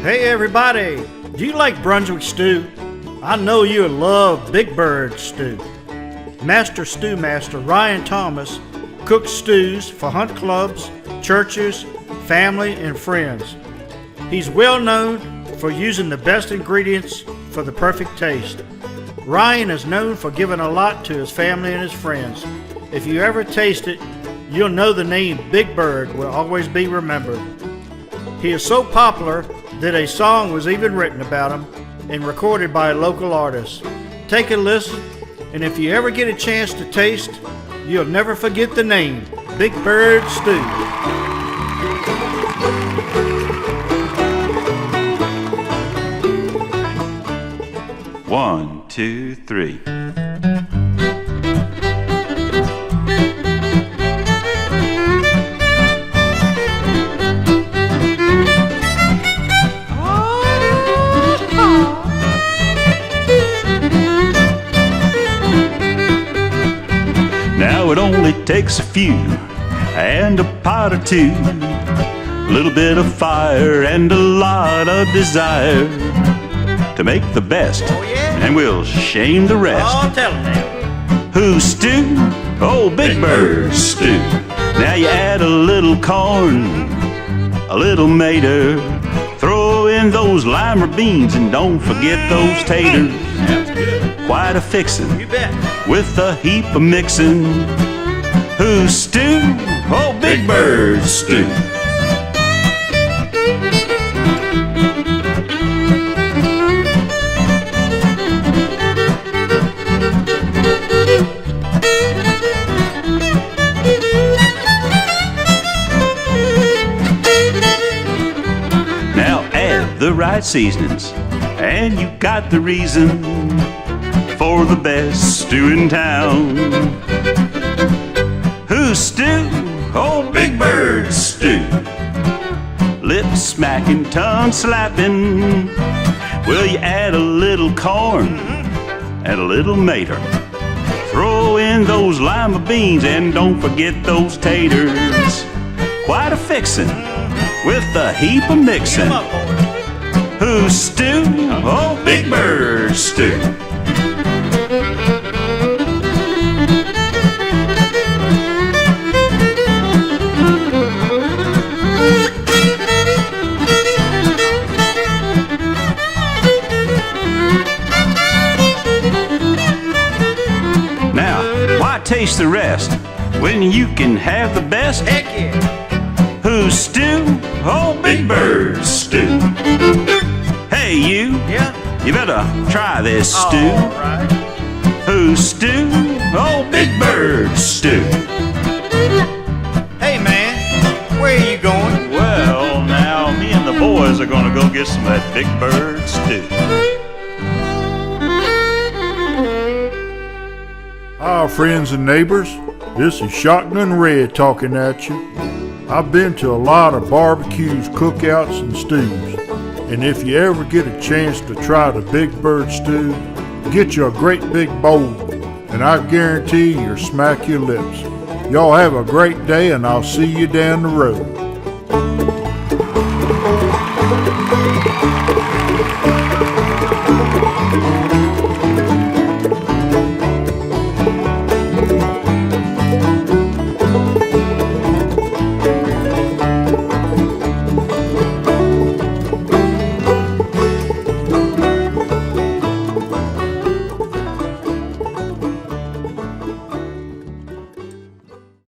Hey everybody, do you like Brunswick stew? I know you love Big Bird stew. Master Stewmaster Ryan Thomas cooks stews for hunt clubs, churches, family, and friends. He's well known for using the best ingredients for the perfect taste. Ryan is known for giving a lot to his family and his friends. If you ever taste it, you'll know the name Big Bird will always be remembered. He is so popular that a song was even written about him and recorded by a local artist. Take a listen, and if you ever get a chance to taste, you'll never forget the name, Big Bird Stew. One, two, three. Now it only takes a few and a pot or two, a little bit of fire and a lot of desire to make the best, and we'll shame the rest. Oh, tell him now. Who's stew? Oh, Big Bird stew. Now you add a little corn, a little mater, throw in those lima beans, and don't forget those taters. Sounds good. Quite a fixin', You bet. with a heap of mixin'. Who's stew? Oh, Big Bird stew. Now add the right seasonings, and you got the reason for the best stew in town. Who's stew? Oh, Big Bird stew. Lips smacking, tongue slapping. Well, you add a little corn and a little mater. Throw in those lima beans and don't forget those taters. Quite a fixin' with a heap of mixin'. Come up, boy. Who's stew? Oh, Big Bird stew. Now, why taste the rest when you can have the best? Heck yeah. Who's stew? Oh, Big Bird stew. Hey, you. Yeah? You better try this stew. All right. Who's stew? Oh, Big Bird stew. Hey man, where are you going? Well, now me and the boys are gonna go get some of that Big Bird stew. Hi, friends and neighbors. This is Shotgun Red talking at you. I've been to a lot of barbecues, cookouts, and stews. And if you ever get a chance to try the Big Bird stew, get you a great big bowl, and I guarantee you'll smack your lips. Y'all have a great day, and I'll see you down the road.